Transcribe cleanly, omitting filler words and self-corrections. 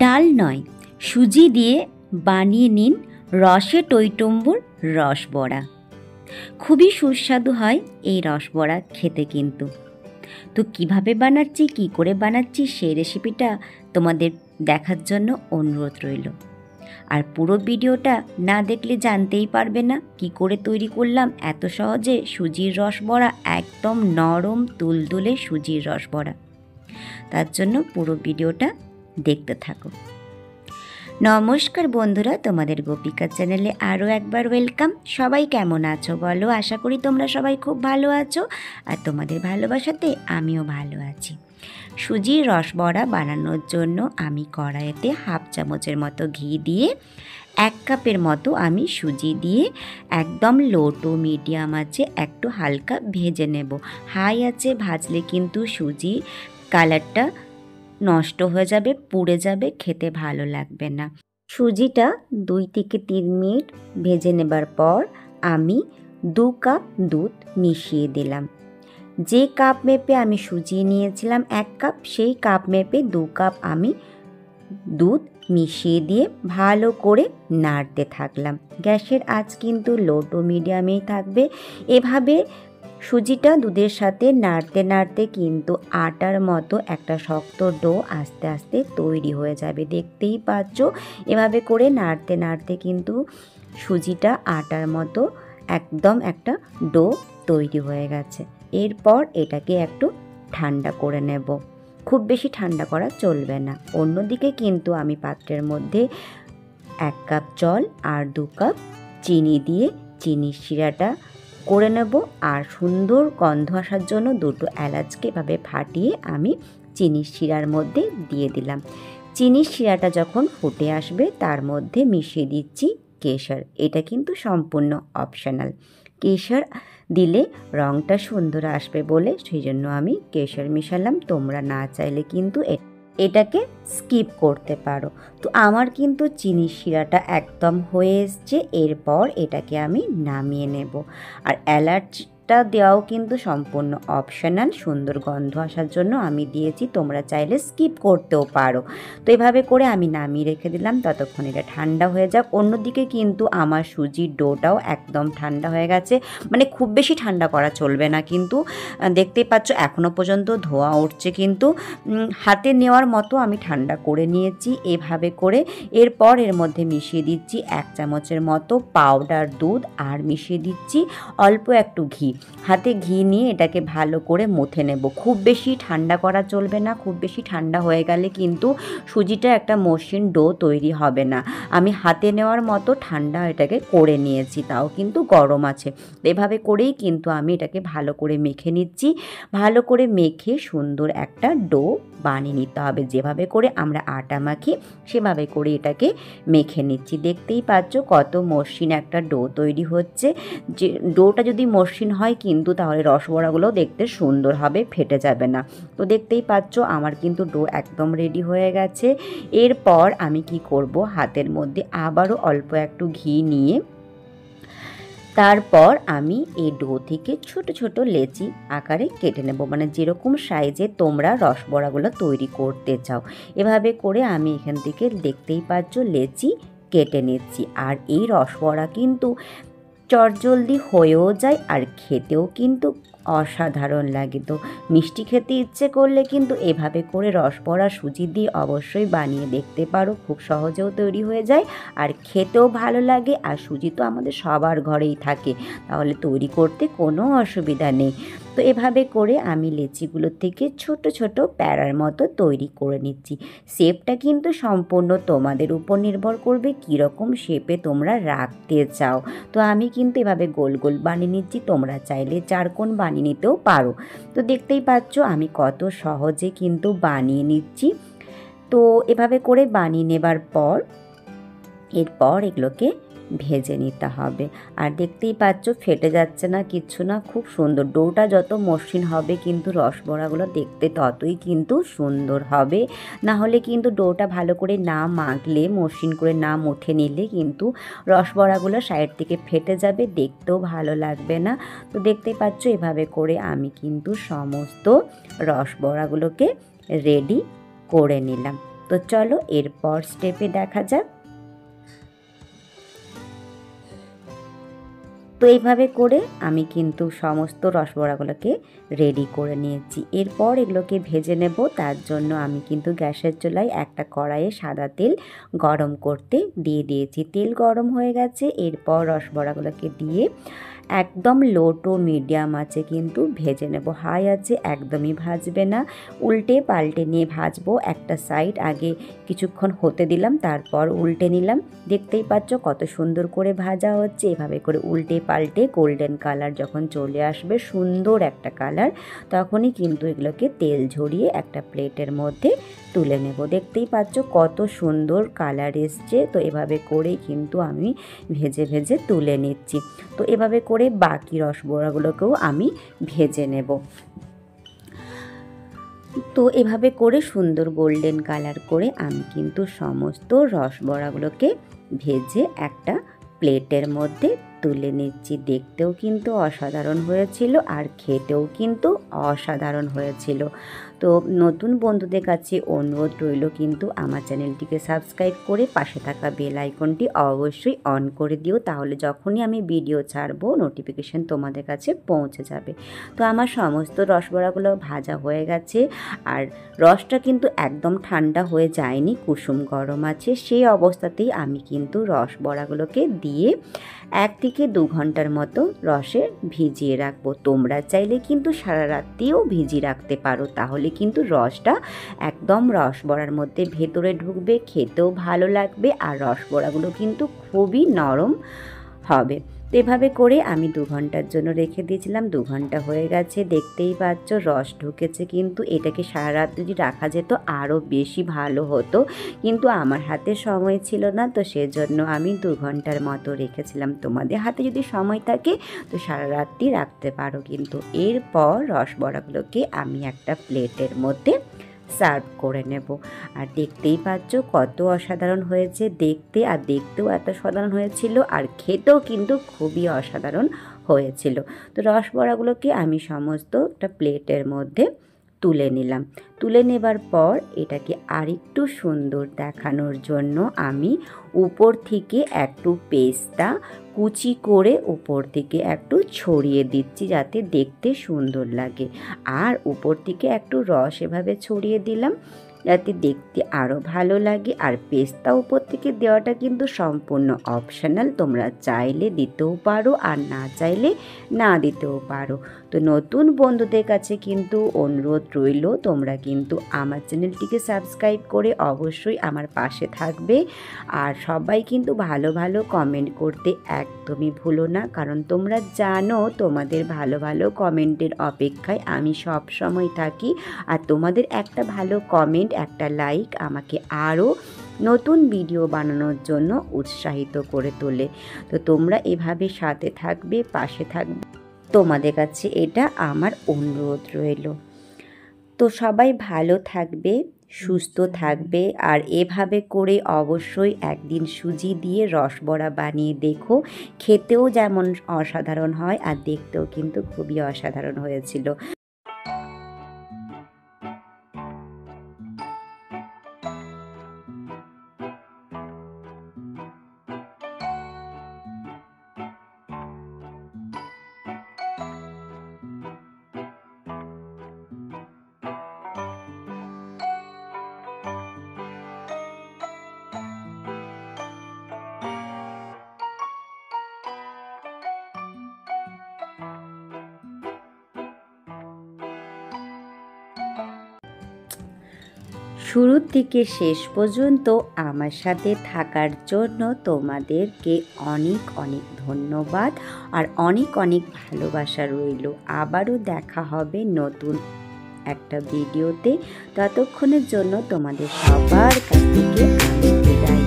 ডাল নয়, সুজি দিয়ে বানিয়ে নিন রসে টইটুম্বুর রসবড়া। খুবই সুস্বাদু হয় এই রসবড়া খেতে কিন্তু। তো কিভাবে বানাচ্ছি, কি করে বানাচ্ছি সেই রেসিপিটা তোমাদের দেখার জন্য অনুরোধ রইল। আর পুরো ভিডিওটা না দেখলে জানতেই পারবে না কি করে তৈরি করলাম এত সহজে সুজির রসবড়া, একদম নরম তুলতুলে সুজির রসবড়া। তার জন্য পুরো ভিডিওটা দেখতে থাকো। নমস্কার বন্ধুরা, তোমাদের গোপিকা চ্যানেলে আরও একবার ওয়েলকাম। সবাই কেমন আছো বলো? আশা করি তোমরা সবাই খুব ভালো আছো, আর তোমাদের ভালোবাসাতে আমিও ভালো আছি। সুজির রসবড়া বানানোর জন্য আমি কড়াইতে হাফ চামচের মতো ঘি দিয়ে 1 কাপের মতো আমি সুজি দিয়ে একদম লো টু মিডিয়াম আঁচে একটু হালকা ভেজে নেব। হাই আঁচে ভাজলে কিন্তু সুজি কালারটা নষ্ট হয়ে যাবে, পুড়ে যাবে, খেতে ভালো লাগবে না। সুজিটা 2 থেকে 3 মিনিট ভেজে নেবার পর আমি 2 কাপ দুধ মিশিয়ে দিলাম। যে কাপ মেপে আমি সুজি নিয়েছিলাম 1 কাপ, সেই কাপ মেপে 2 কাপ আমি দুধ মিশিয়ে দিয়ে ভালো করে নাড়তে থাকলাম। গ্যাসের আঁচ কিন্তু লো টু মিডিয়ামেই থাকবে। এভাবে সুজিটা দুধের সাথে নাড়তে নাড়তে কিন্তু আটার মতো একটা শক্ত ডো আস্তে আস্তে তৈরি হয়ে যাবে। দেখতেই পাচ্ছ, এভাবে করে নাড়তে নাড়তে কিন্তু সুজিটা আটার মতো একদম একটা ডো তৈরি হয়ে গেছে। এরপর এটাকে একটু ঠান্ডা করে নেব। খুব বেশি ঠান্ডা করা চলবে না। অন্যদিকে কিন্তু আমি পাত্রের মধ্যে 1 কাপ জল আর 2 কাপ চিনি দিয়ে চিনির শিরাটা করে নেব। আর সুন্দর গন্ধ আসার জন্য 2টো এলাচকে এভাবে ফাটিয়ে আমি চিনির শিরার মধ্যে দিয়ে দিলাম। চিনির শিরাটা যখন ফুটে আসবে তার মধ্যে মিশিয়ে দিচ্ছি কেশর। এটা কিন্তু সম্পূর্ণ অপশনাল। কেশর দিলে রঙটা সুন্দর আসবে বলে সেই জন্য আমি কেশর মিশালাম। তোমরা না চাইলে কিন্তু এটাকে স্কিপ করতে পারো। তো আমার কিন্তু চিনির শিরাটা একদম হয়ে এসছে। এরপর এটাকে আমি নামিয়ে নেব। আর এলাচটা দেওয়াও কিন্তু সম্পূর্ণ অপশনাল, সুন্দর গন্ধ আসার জন্য আমি দিয়েছি, তোমরা চাইলে স্কিপ করতেও পারো। তো এভাবে করে আমি নামিয়ে রেখে দিলাম, ততক্ষণ এটা ঠান্ডা হয়ে যাক। অন্যদিকে কিন্তু আমার সুজির ডোটাও একদম ঠান্ডা হয়ে গেছে, মানে খুব বেশি ঠান্ডা করা চলবে না কিন্তু। দেখতেই পাচ্ছ এখনও পর্যন্ত ধোঁয়া উঠছে, কিন্তু হাতে নেওয়ার মতো আমি ঠান্ডা করে নিয়েছি এভাবে করে। এরপর এর মধ্যে মিশিয়ে দিচ্ছি 1 চামচের মতো পাউডার দুধ আর মিশিয়ে দিচ্ছি অল্প একটু ঘি। হাতে ঘি নিয়ে এটাকে ভালো করে মথে নেব। খুব বেশি ঠান্ডা করা চলবে না, খুব বেশি ঠান্ডা হয়ে গেলে কিন্তু সুজিটা একটা মসৃণ ডো তৈরি হবে না। আমি হাতে নেওয়ার মতো ঠান্ডা এটাকে করে নিয়েছি, তাও কিন্তু গরম আছে। এভাবে করেই কিন্তু আমি এটাকে ভালো করে মেখে নিচ্ছি। ভালো করে মেখে সুন্দর একটা ডো বানিয়ে নিতে হবে। যেভাবে করে আমরা আটা মাখি সেভাবে করে এটাকে মেখে নিচ্ছি। দেখতেই পাচ্ছ কত মসৃণ একটা ডো তৈরি হচ্ছে। যে ডোটা যদি মসৃণ হয় কিন্তু তাহলে রসবড়াগুলো দেখতে সুন্দর হবে, ফেটে যাবে না। তো দেখতেই পাচ্ছ আমার কিন্তু ডো একদম রেডি হয়ে গেছে। এরপর আমি কি করব, হাতের মধ্যে আবারও অল্প একটু ঘি নিয়ে তারপর আমি এই ডো থেকে ছোট ছোট লেচি আকারে কেটে নেব, মানে যেরকম সাইজে তোমরা রসবড়াগুলো তৈরি করতে চাও। এভাবে করে আমি এখান থেকে দেখতেই পাচ্ছ লেচি কেটে নিচ্ছি। আর এই রসবড়া কিন্তু চটজলদি হয়েও যায় আর খেতেও কিন্তু অসাধারণ লাগে। তো মিষ্টি খেতে ইচ্ছে করলে কিন্তু এভাবে করে রসবড়া সুজি দিয়ে অবশ্যই বানিয়ে দেখতে পারো। খুব সহজেও তৈরি হয়ে যায় আর খেতেও ভালো লাগে। আর সুজি তো আমাদের সবার ঘরেই থাকে, তাহলে তৈরি করতে কোনো অসুবিধা নেই। তো এভাবে করে আমি লেচিগুলো থেকে ছোট ছোট প্যারার মতো তৈরি করে নিচ্ছি। শেপটা কিন্তু সম্পূর্ণ তোমাদের উপর নির্ভর করবে কীরকম শেপে তোমরা রাখতে চাও। তো আমি কিন্তু এভাবে গোল গোল বানিয়ে নিচ্ছি, তোমরা চাইলে চারকোণ বানিয়ে নিতেও পারো। তো দেখতেই পাচ্ছ আমি কত সহজে কিন্তু বানিয়ে নিচ্ছি। তো এভাবে করে বানিয়ে নেবার পর এরপর এগুলোকে ভেজে নিতে হবে। আর দেখতেই পাচ্ছ ফেটে যাচ্ছে না, কিচ্ছু না, খুব সুন্দর। ডোটা যত মসৃণ হবে কিন্তু রসবড়াগুলো দেখতে ততই কিন্তু সুন্দর হবে। না হলে কিন্তু ডোটা ভালো করে না মাখলে, মসৃণ করে না মুঠে নিলে কিন্তু রসবড়াগুলো সাইড থেকে ফেটে যাবে, দেখতেও ভালো লাগবে না। তো দেখতেই পাচ্ছ এভাবে করে আমি কিন্তু সমস্ত রসবড়াগুলোকে রেডি করে নিলাম। তো চলো এরপর স্টেপে দেখা যাক। তো এইভাবে করে আমি কিন্তু সমস্ত রসবড়াগুলোকে রেডি করে নিয়েছি। এরপর এগুলোকে ভেজে নেব। তার জন্য আমি কিন্তু গ্যাসের চুলায় একটা কড়াইয়ে সাদা তেল গরম করতে দিয়ে দিয়েছি। তেল গরম হয়ে গেছে। এরপর রসবড়াগুলোকে দিয়ে একদম লো টু মিডিয়াম আছে কিন্তু ভেজে নেব। হাই আছে একদমই ভাজবে না, উল্টে পাল্টে নিয়ে ভাজবো। একটা সাইড আগে কিছুক্ষণ হতে দিলাম, তারপর উল্টে নিলাম। দেখতেই পাচ্ছ কত সুন্দর করে ভাজা হচ্ছে। এভাবে করে উল্টে পাল্টে গোল্ডেন কালার যখন চলে আসবে, সুন্দর একটা কালার, তখনই কিন্তু এগুলোকে তেল ঝরিয়ে একটা প্লেটের মধ্যে তুলে নেব। দেখতেই পাচ্ছ কত সুন্দর কালার এসছে। তো এভাবে করেই কিন্তু আমি ভেজে ভেজে তুলে নিচ্ছি। তো এভাবে করে বাকি রসবড়াগুলোকেও আমি ভেজে নেব। তো এভাবে করে সুন্দর গোল্ডেন কালার করে আমি কিন্তু সমস্ত রসবড়াগুলোকে ভেজে একটা প্লেটের মধ্যে তুলে নিচ্ছি। দেখতেও কিন্তু অসাধারণ হয়েছিল আর খেতেও কিন্তু অসাধারণ হয়েছিল। তো নতুন বন্ধুদের কাছে অনুরোধ রইল কিন্তু আমার চ্যানেলটিকে সাবস্ক্রাইব করে পাশে থাকা বেল আইকনটি অবশ্যই অন করে দিও, তাহলে যখনই আমি ভিডিও ছাড়বো নোটিফিকেশান তোমাদের কাছে পৌঁছে যাবে। তো আমার সমস্ত রসবড়াগুলো ভাজা হয়ে গেছে আর রসটা কিন্তু একদম ঠান্ডা হয়ে যায়নি, কুসুম গরম আছে। সেই অবস্থাতেই আমি কিন্তু রসবড়াগুলোকে দিয়ে 1 থেকে 2 ঘন্টার মতো রসে ভিজিয়ে রাখবো। তোমরা চাইলে কিন্তু সারা রাত্রিও ভিজিয়ে রাখতে পারো, তাহলে কিন্তু রসটা একদম রসবড়ার মধ্যে ভেতরে ঢুকবে, খেতেও ভালো লাগবে আর রসবড়াগুলো কিন্তু খুবই নরম হবে। তো এভাবে করে আমি 2 ঘন্টার জন্য রেখে দিয়েছিলাম। 2 ঘন্টা হয়ে গেছে, দেখতেই পাচ্ছ রস ঢুকেছে। কিন্তু এটাকে সারা রাত যদি রাখা যেত আরও বেশি ভালো হতো, কিন্তু আমার হাতে সময় ছিল না, তো সেজন্য আমি 2 ঘন্টার মতো রেখেছিলাম। তোমাদের হাতে যদি সময় থাকে তো সারা রাত্রি রাখতে পারো। কিন্তু এরপর রসবড়াগুলোকে আমি একটা প্লেটের মধ্যে সার্ভ করে নেব। আর দেখতেই পাচ্ছ কত অসাধারণ হয়েছে দেখতে, আর দেখতেও এত অসাধারণ হয়েছিল আর খেতেও কিন্তু খুবই অসাধারণ হয়েছিল। তো রসবড়াগুলোকে আমি সমস্ত একটা প্লেটের মধ্যে তুলে নিলাম। তুলে নেবার পর এটাকে আরেকটু সুন্দর দেখানোর জন্য আমি উপর থেকে একটু পেস্তা কুচি করে উপর থেকে একটু ছড়িয়ে দিচ্ছি, যাতে দেখতে সুন্দর লাগে। আর উপর থেকে একটু রস এভাবে ছড়িয়ে দিলাম যাতে দেখতে আরও ভালো লাগে। আর পেস্তা উপর থেকে দেওয়াটা কিন্তু সম্পূর্ণ অপশনাল, তোমরা চাইলে দিতেও পারো আর না চাইলে না দিতেও পারো। তো নতুন বন্ধুদের কাছে কিন্তু অনুরোধ রইল, তোমরা কিন্তু আমার চ্যানেলটিকে সাবস্ক্রাইব করে অবশ্যই আমার পাশে থাকবে। আর সবাই কিন্তু ভালো ভালো কমেন্ট করতে একদমই ভুলো না, কারণ তোমরা জানো তোমাদের ভালো ভালো কমেন্টের অপেক্ষায় আমি সব সময় থাকি। আর তোমাদের একটা ভালো কমেন্ট, একটা লাইক আমাকে আরও নতুন ভিডিও বানানোর জন্য উৎসাহিত করে তোলে। তো তোমরা এভাবে সাথে থাকবে, পাশে থাকবে, তোমাদের কাছে এটা আমার অনুরোধ রইল। তো সবাই ভালো থাকবে, সুস্থ থাকবে। আর এভাবে করে অবশ্যই একদিন সুজি দিয়ে রসবড়া বানিয়ে দেখো, খেতেও যেমন অসাধারণ হয় আর দেখতেও কিন্তু খুবই অসাধারণ হয়েছিল। শুরু থেকে শেষ পর্যন্ত আমার সাথে থাকার জন্য তোমাদেরকে অনেক অনেক ধন্যবাদ আর অনেক অনেক ভালোবাসা রইল। আবারও দেখা হবে নতুন একটা ভিডিওতে। ততক্ষণের জন্য তোমাদের সবার কাছ থেকে আমি বিদায়।